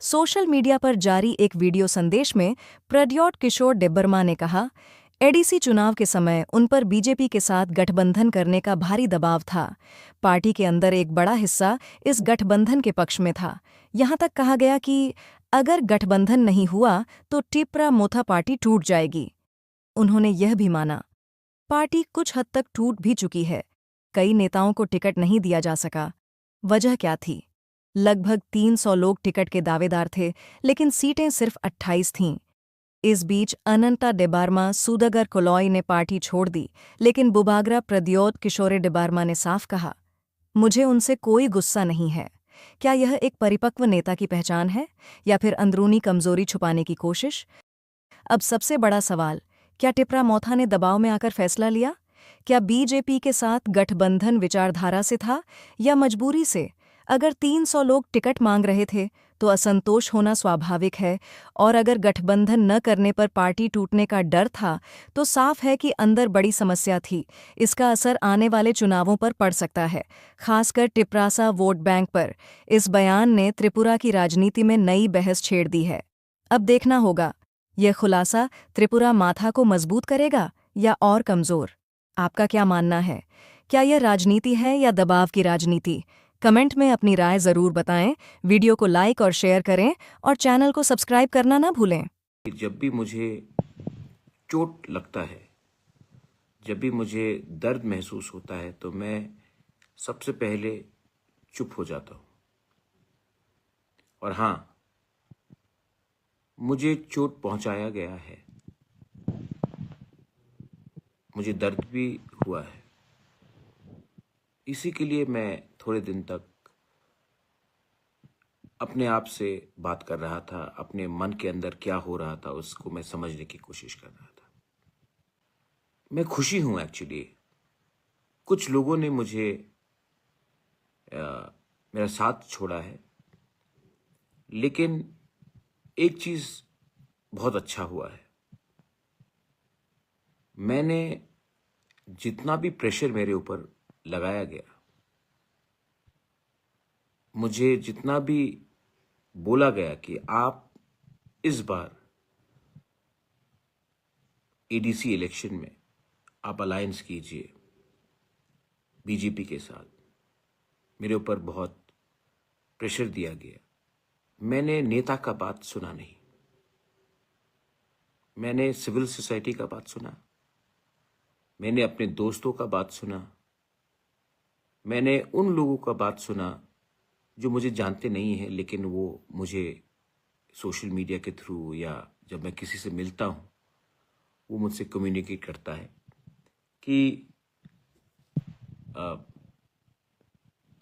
Social media पर जारी एक वीडियो संदेश में प्रद्योत किशोर डेब्बरमा ने कहा, एडीसी चुनाव के समय उन पर बीजेपी के साथ गठबंधन करने का भारी दबाव था। पार्टी के अंदर एक बड़ा हिस्सा इस गठबंधन के पक्ष में था। यहां तक कहा गया कि अगर गठबंधन नहीं हुआ तो टिप्रा मोथा पार्टी टूट जाएगी। उन्होंने यह भी माना, पार्टी कुछ हद तक टूट भी चुकी है। कई नेताओं को टिकट नहीं दिया जा सका। वजह क्या थी? लगभग 300 लोग टिकट के दावेदार थे, लेकिन सीटें सिर्फ 28 थीं। इस बीच अनंता डेबारमा सूदगर कोलॉय ने पार्टी छोड़ दी, लेकिन बुबागरा प्रद्योत किशोरे डेबारमा ने साफ कहा, मुझे उनसे कोई गुस्सा नहीं है। क्या यह एक परिपक्व नेता की पहचान है या फिर अंदरूनी कमजोरी छुपाने की कोशिश? अब सबसे बड़ा सवाल, क्या टिप्रा मोथा ने दबाव में आकर फैसला लिया? क्या बीजेपी के साथ गठबंधन विचारधारा से था या मजबूरी से? अगर 300 लोग टिकट मांग रहे थे तो असंतोष होना स्वाभाविक है, और अगर गठबंधन न करने पर पार्टी टूटने का डर था तो साफ है कि अंदर बड़ी समस्या थी। इसका असर आने वाले चुनावों पर पड़ सकता है, खासकर टिप्रासा वोट बैंक पर। इस बयान ने त्रिपुरा की राजनीति में नई बहस छेड़ दी है। अब देखना होगा, यह खुलासा त्रिपुरा माथा को मजबूत करेगा या और कमजोर? आपका क्या मानना है? क्या यह राजनीति है या दबाव की राजनीति? कमेंट में अपनी राय जरूर बताएं। वीडियो को लाइक और शेयर करें और चैनल को सब्सक्राइब करना ना भूलें। जब भी मुझे चोट लगता है, जब भी मुझे दर्द महसूस होता है, तो मैं सबसे पहले चुप हो जाता हूँ। और हाँ, मुझे चोट पहुंचाया गया है, मुझे दर्द भी हुआ है। इसी के लिए मैं थोड़े दिन तक अपने आप से बात कर रहा था, अपने मन के अंदर क्या हो रहा था उसको मैं समझने की कोशिश कर रहा था। मैं खुशी हूं एक्चुअली। कुछ लोगों ने मुझे मेरा साथ छोड़ा है, लेकिन एक चीज बहुत अच्छा हुआ है। मैंने जितना भी प्रेशर मेरे ऊपर लगाया गया, मुझे जितना भी बोला गया कि आप इस बार एडीसी इलेक्शन में आप अलायंस कीजिए बीजेपी के साथ, मेरे ऊपर बहुत प्रेशर दिया गया। मैंने नेता का बात सुना नहीं, मैंने सिविल सोसाइटी का बात सुना, मैंने अपने दोस्तों का बात सुना, मैंने उन लोगों का बात सुना जो मुझे जानते नहीं हैं, लेकिन वो मुझे सोशल मीडिया के थ्रू या जब मैं किसी से मिलता हूँ वो मुझसे कम्युनिकेट करता है कि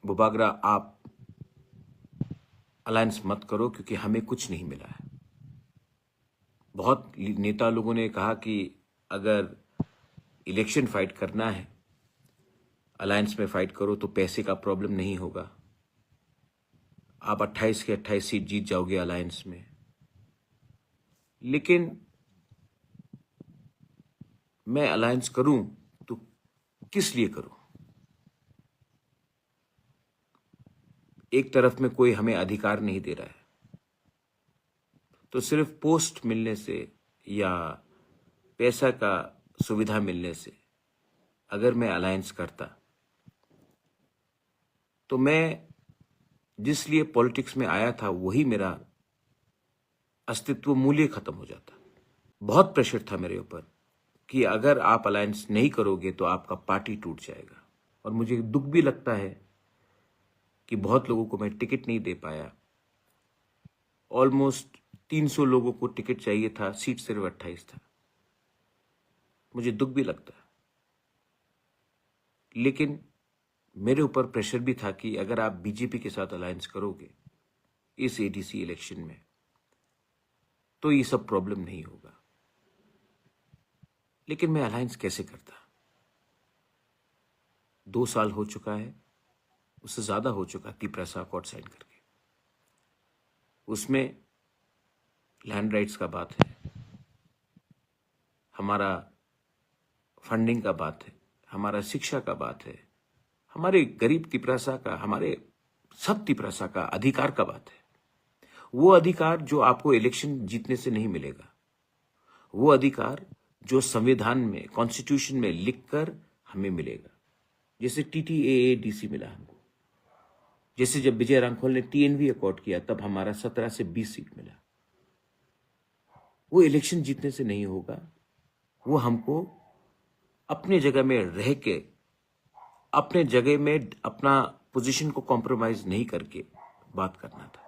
बुबागरा आप अलायंस मत करो क्योंकि हमें कुछ नहीं मिला है। बहुत नेता लोगों ने कहा कि अगर इलेक्शन फाइट करना है, अलायंस में फाइट करो तो पैसे का प्रॉब्लम नहीं होगा, आप 28 के 28 सीट जीत जाओगे अलायंस में। लेकिन मैं अलायंस करूं तो किस लिए करूं? एक तरफ में कोई हमें अधिकार नहीं दे रहा है, तो सिर्फ पोस्ट मिलने से या पैसा का सुविधा मिलने से अगर मैं अलायंस करता तो मैं जिस लिए पॉलिटिक्स में आया था वही मेरा अस्तित्व मूल्य खत्म हो जाता। बहुत प्रेशर था मेरे ऊपर कि अगर आप अलायंस नहीं करोगे तो आपका पार्टी टूट जाएगा। और मुझे दुख भी लगता है कि बहुत लोगों को मैं टिकट नहीं दे पाया। ऑलमोस्ट 300 लोगों को टिकट चाहिए था, सीट सिर्फ 28 था। मुझे दुख भी लगता है, लेकिन मेरे ऊपर प्रेशर भी था कि अगर आप बीजेपी के साथ अलायंस करोगे इस एडीसी इलेक्शन में तो ये सब प्रॉब्लम नहीं होगा। लेकिन मैं अलायंस कैसे करता? 2 साल हो चुका है, उससे ज्यादा हो चुका त्रिपुरा अकॉर्ड साइन करके। उसमें लैंड राइट्स का बात है, हमारा फंडिंग का बात है, हमारा शिक्षा का बात है, हमारे गरीब त्रिपुरा का, हमारे सब त्रिपुरा का अधिकार का बात है। वो अधिकार जो आपको इलेक्शन जीतने से नहीं मिलेगा, वो अधिकार जो संविधान में, कॉन्स्टिट्यूशन में लिखकर हमें मिलेगा। जैसे TTAA-DC मिला हमको, जैसे जब विजय रामखोल ने TNV अकॉर्ड किया तब हमारा 17 से 20 सीट मिला। वो इलेक्शन जीतने से नहीं होगा, वो हमको अपने जगह में रह के, अपने जगह में अपना पोजीशन को कॉम्प्रोमाइज नहीं करके बात करना था।